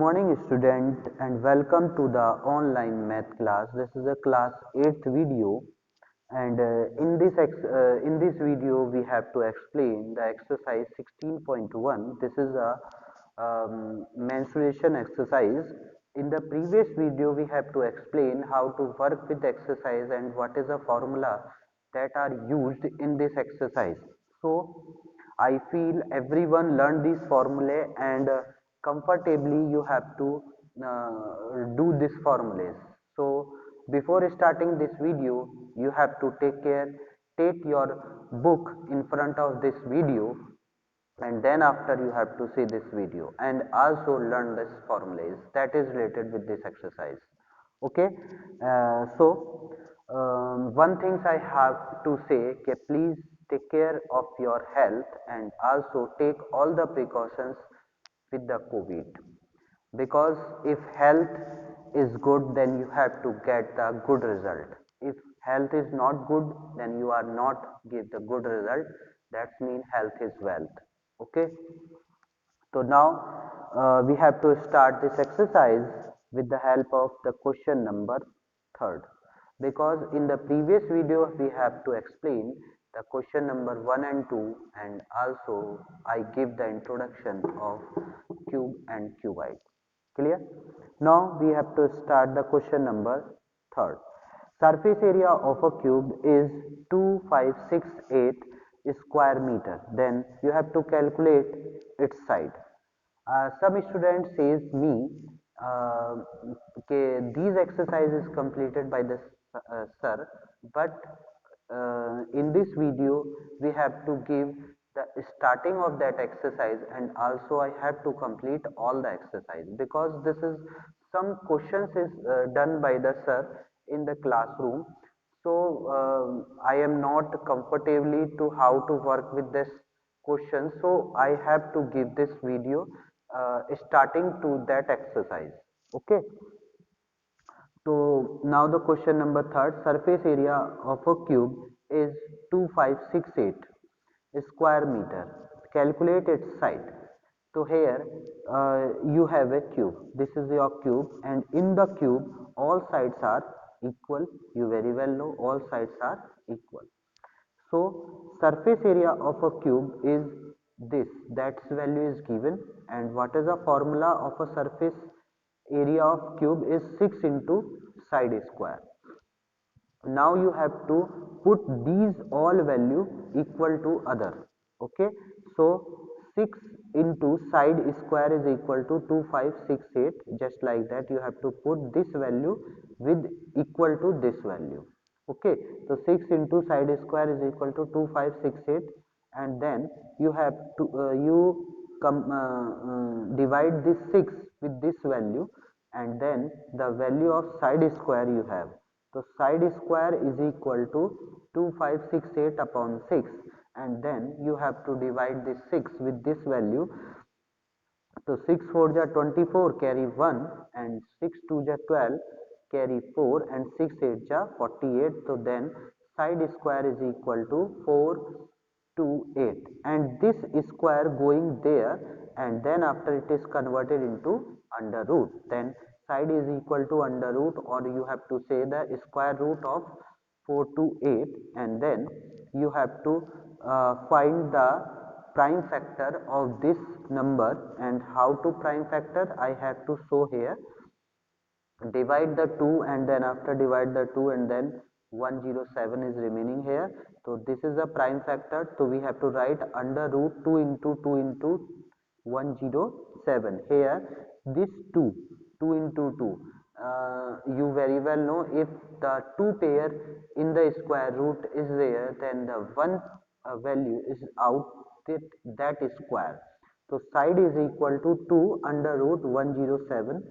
morning student and welcome to the online math class. This is a class 8th video and in this video we have to explain the exercise 16.1. This is a mensuration exercise. In the previous video we have to explain how to work with the exercise and what is the formula that are used in this exercise. So I feel everyone learned these formulae and comfortably you have to do these formulas. So before starting this video, you have to take your book in front of this video, and then after you have to see this video and also learn this formulas that is related with this exercise. Okay, one thing I have to say, okay, please take care of your health and also take all the precautions with the COVID, because if health is good then you have to get the good result. If health is not good then you are not give the good result. That means health is wealth. Okay, so now we have to start this exercise with the help of the question number third, because in the previous video we have to explain the question number 1 and 2 and also I give the introduction of cube and cuboid. Clear? Now we have to start the question number third. Surface area of a cube is 2568 square meter. Then you have to calculate its side. Some student says me, okay, these exercises completed by the sir, but in this video we have to give the starting of that exercise and also I have to complete all the exercise, because this is some questions is done by the sir in the classroom. So I am not comfortably to how to work with this question, so I have to give this video starting to that exercise. Okay, so now the question number third, surface area of a cube is 2568 square meter. Calculate its side. So here you have a cube. This is your cube and in the cube all sides are equal. You very well know all sides are equal. So surface area of a cube is this, that's value is given, and what is the formula of a surface area of cube is 6 into side square. Now you have to put these all value equal to other. Okay, so 6 into side square is equal to 2568. Just like that you have to put this value with equal to this value. Okay, so 6 into side square is equal to 2568, and then you have to divide this 6 with this value, and then the value of side square you have. So side square is equal to 2568 upon 6, and then you have to divide this 6 with this value. So 6 4 ja 24 carry 1 and 6 2 ja 12 carry 4 and 6 8 ja 48. So then side square is equal to 4 to 8, and this square going there and then after it is converted into under root, then side is equal to under root, or you have to say the square root of 4 to 8, and then you have to find the prime factor of this number. And how to prime factor I have to show here. Divide the 2 and then after divide the 2 and then 107 is remaining here. So this is a prime factor, so we have to write under root 2 into 2 into 107. Here this 2 into 2, you very well know if the 2 pair in the square root is there, then the one value is out that square. So side is equal to 2 under root 107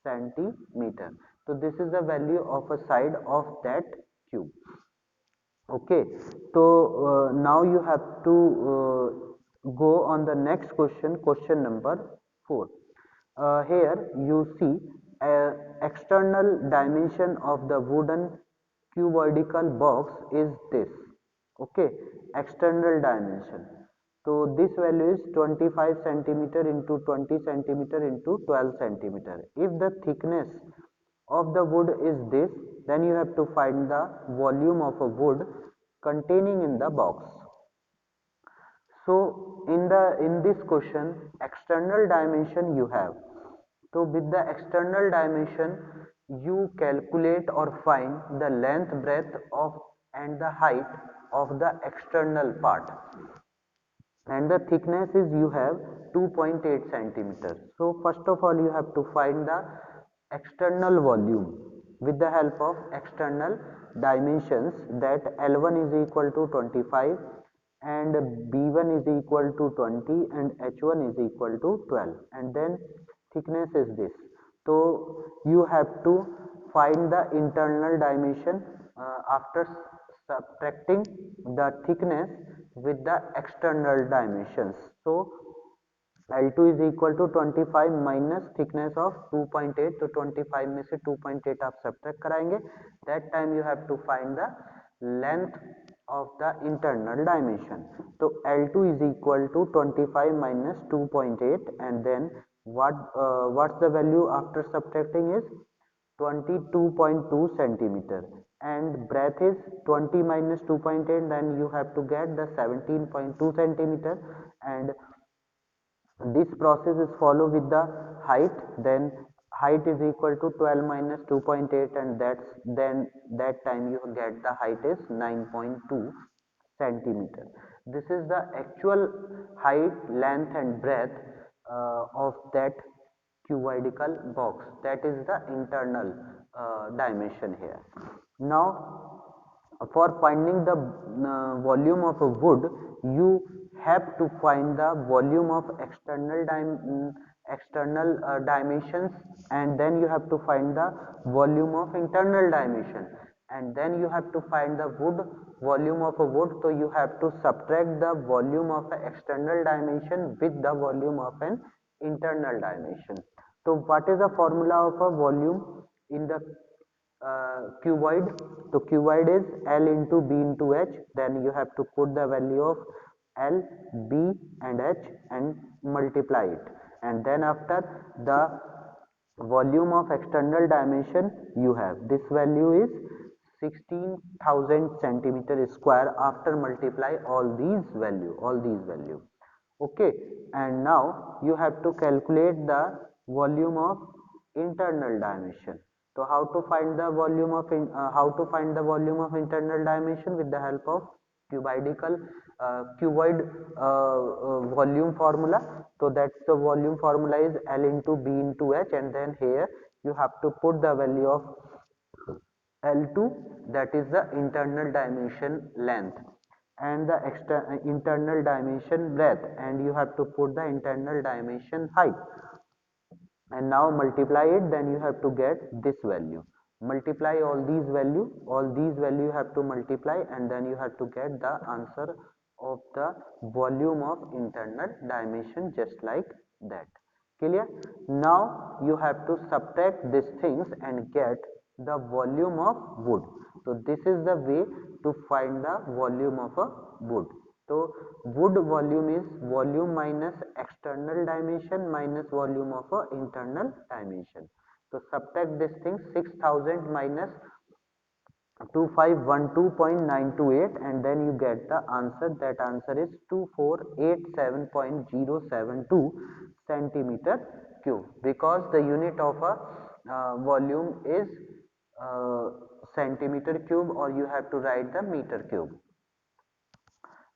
centimeter. So this is the value of a side of that cube. Okay, so now you have to go on the next question, question number 4. Here you see external dimension of the wooden cuboidal box is this. Okay, external dimension. So this value is 25 centimeter into 20 centimeter into 12 centimeter. If the thickness of the wood is this, then you have to find the volume of a wood containing in the box. So in this question, external dimension you have. So with the external dimension, you calculate or find the length, breadth of and the height of the external part, and the thickness is you have 2.8 centimeters. So first of all you have to find the external volume with the help of external dimensions, that L1 is equal to 25 and B1 is equal to 20 and H1 is equal to 12, and then thickness is this. So you have to find the internal dimension after subtracting the thickness with the external dimensions. So L2 is equal to 25 minus thickness of 2.8, तो 25 में से 2.8 आप subtract कराएंगे, that time you have to find the length of the internal dimension. So L2 is equal to 25 minus 2.8, and then what's the value after subtracting is 22.2 centimeter, and breadth is 20 minus 2.8, then you have to get the 17.2 centimeter, and this process is followed with the height. Then height is equal to 12 minus 2.8, and that time you get the height is 9.2 centimeter. This is the actual height, length and breadth of that cuboidal box. That is the internal dimension here. Now for finding the volume of a wood, you have to find the volume of external dimensions, and then you have to find the volume of internal dimension, and then you have to find the volume of a wood. So you have to subtract the volume of an external dimension with the volume of an internal dimension. So what is the formula of a volume in the cuboid? So cuboid is L into B into H. Then you have to put the value of L, B and H and multiply it, and then after the volume of external dimension you have, this value is 16,000 centimeter square after multiply all these value. Okay, and now you have to calculate the volume of internal dimension. So how to find the volume of internal dimension? With the help of cuboid volume formula. So that's the volume formula is L into B into H, and then here you have to put the value of L2, that is the internal dimension length, and the internal dimension breadth, and you have to put the internal dimension height, and now multiply it. Then you have to get this value. Multiply all these value you have to multiply, and then you have to get the answer of the volume of internal dimension, just like that. Clear? Now you have to subtract these things and get the volume of wood. So this is the way to find the volume of a wood. So wood volume is volume minus external dimension minus volume of a internal dimension. So subtract this thing, 6,000 minus 2512.928, and then you get the answer. That answer is 2487.072 centimeter cube, because the unit of a volume is centimeter cube, or you have to write the meter cube.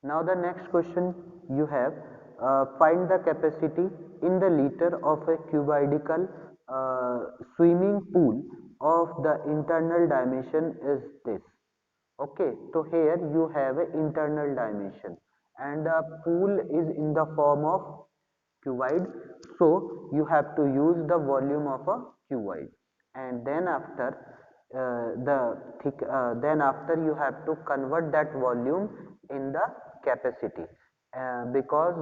Now the next question you have, find the capacity in the liter of a cuboidal swimming pool of the internal dimension is this. Okay, so here you have an internal dimension, and the pool is in the form of cuboid, so you have to use the volume of a cuboid, and then after then after you have to convert that volume in the capacity, because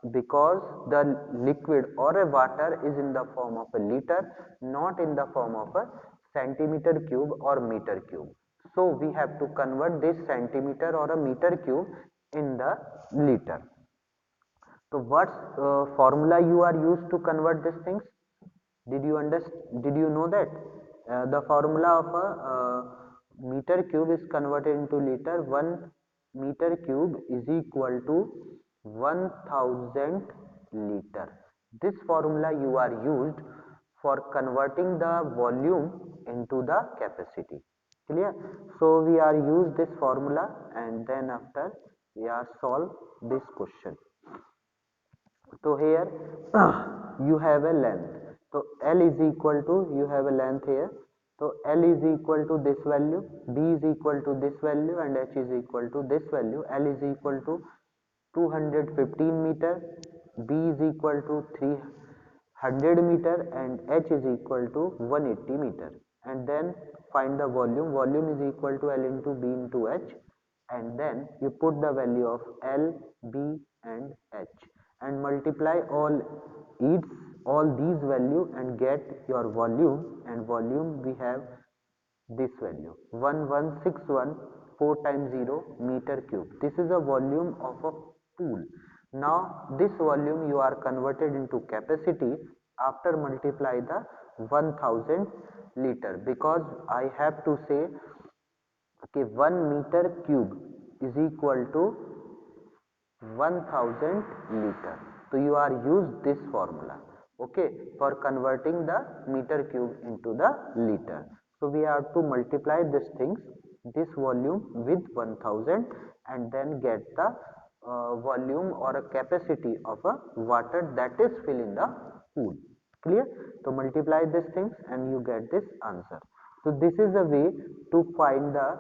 the liquid or a water is in the form of a liter, not in the form of a centimeter cube or meter cube. So we have to convert this centimeter or a meter cube in the liter. So what formula you are used to convert these things? Did you understand? Did you know that the formula of a meter cube is converted into liter? 1 meter cube is equal to 1000 liter. This formula you are used for converting the volume into the capacity. Clear? So we are use this formula, and then after we are solve this question. So here you have a length. So L is equal to, you have a length here. So L is equal to this value, B is equal to this value, and H is equal to this value. L is equal to 215 meter, B is equal to 300 meter, and H is equal to 180 meter. And then find the volume. Volume is equal to L into B into H, and then you put the value of L, B, and H, and multiply all these value and get your volume. And volume we have this value 1161 times 0 meter cube. This is the volume of a pool. Now this volume you are converted into capacity after multiply the 1000 liter, because I have to say, okay, 1 meter cube is equal to 1000 liter. So you are use this formula, okay, for converting the meter cube into the liter. So we have to multiply these things, this volume with 1000, and then get the volume or a capacity of a water that is filled in the pool. Clear? So multiply these things and you get this answer. So this is the way to find the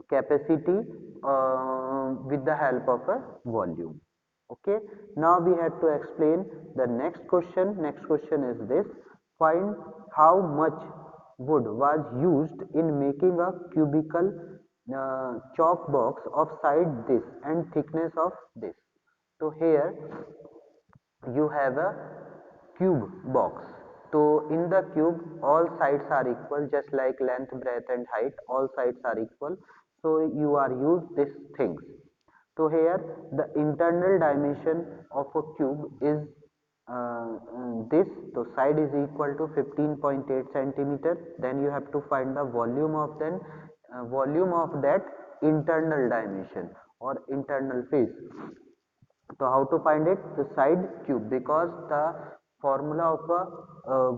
capacity with the help of a volume. Okay, now we have to explain the next question. Next question is this: find how much wood was used in making a cubical chalk box of side this and thickness of this. So here you have a cube box. So in the cube all sides are equal, just like length, breadth, and height, all sides are equal. So you are use these things. So here the internal dimension of a cube is this. So side is equal to 15.8 centimeter. Then you have to find the volume of that internal dimension or internal face. So how to find it? The side cube, because the formula of a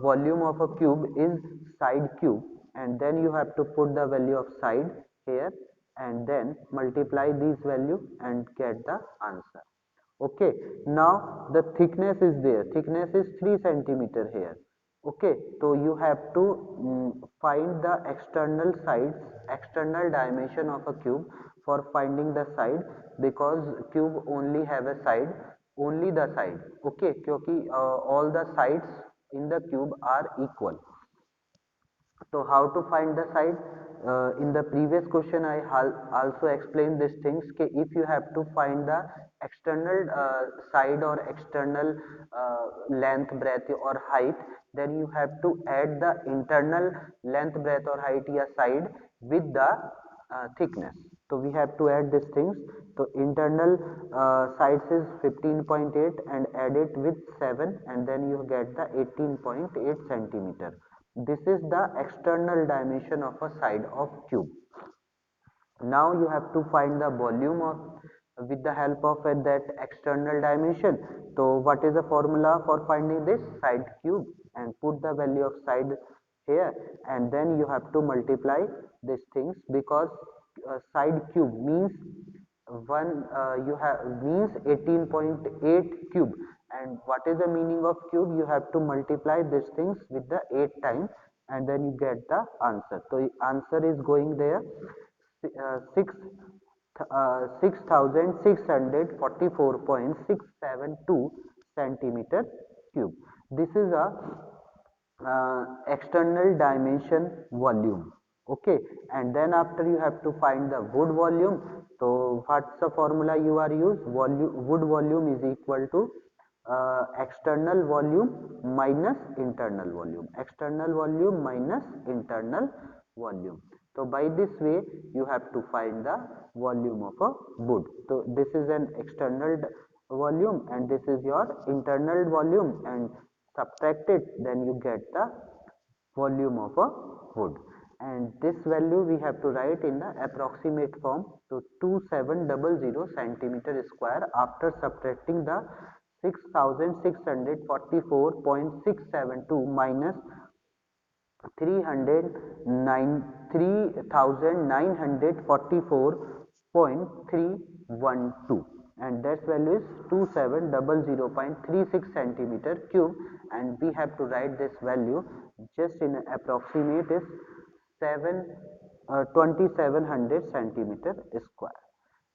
volume of a cube is side cube, and then you have to put the value of side here, and then multiply these value and get the answer. Okay, now the thickness is there. Thickness is 3 centimeter here. Okay, so you have to find the external dimension of a cube for finding the side, because cube only have a side, only the side. Okay, क्योंकि all the sides in the cube are equal. So how to find the side? In the previous question I also explained these things, if you have to find the external side or external length, breadth or height, then you have to add the internal length, breadth or height या side with the thickness. So we have to add these things. So internal sides is 15.8 and add it with 7, and then you get the 18.8 centimeter. This is the external dimension of a side of cube. Now you have to find the volume of with the help of that external dimension. So what is the formula for finding this? Side cube, and put the value of side here, and then you have to multiply these things, because side cube means you have means 18.8 cube. And what is the meaning of cube? You have to multiply these things with the 8 times, and then you get the answer. So answer is going there, 6644.672 centimeter cube. This is a external dimension volume. Okay, and then after you have to find the wood volume. So what's the formula you are use? Wood volume is equal to external volume minus internal volume. External volume minus internal volume. So by this way you have to find the volume of a wood. So this is an external volume and this is your internal volume, and subtract it, then you get the volume of a wood. And this value we have to write in the approximate form. So 2700 centimeter square after subtracting the 6644.672 minus 3944.312, and that value is 2700.36 centimeter cube, and we have to write this value just in approximate is 2700 centimeter square.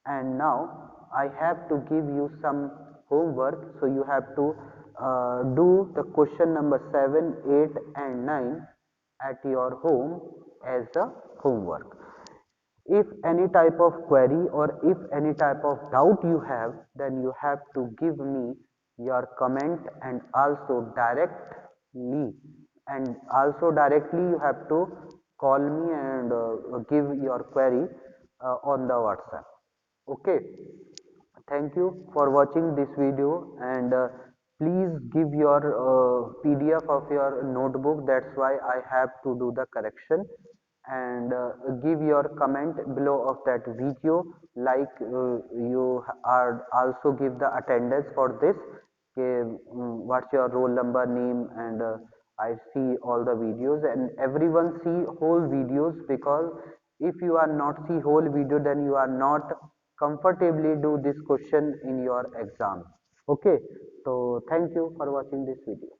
And now I have to give you some homework, so you have to do the question number 7, 8 and 9 at your home as a homework. If any type of query or if any type of doubt you have, then you have to give me your comment, and also directly you have to call me and give your query on the WhatsApp. Okay. Thank you for watching this video, and please give your PDF of your notebook. That's why I have to do the correction, and give your comment below of that video, like you are also give the attendance for this. Okay, what's your roll number, name, and I see all the videos, and everyone see whole videos, because if you are not see whole video, then you are not comfortably do this question in your exam. Okay, so thank you for watching this video.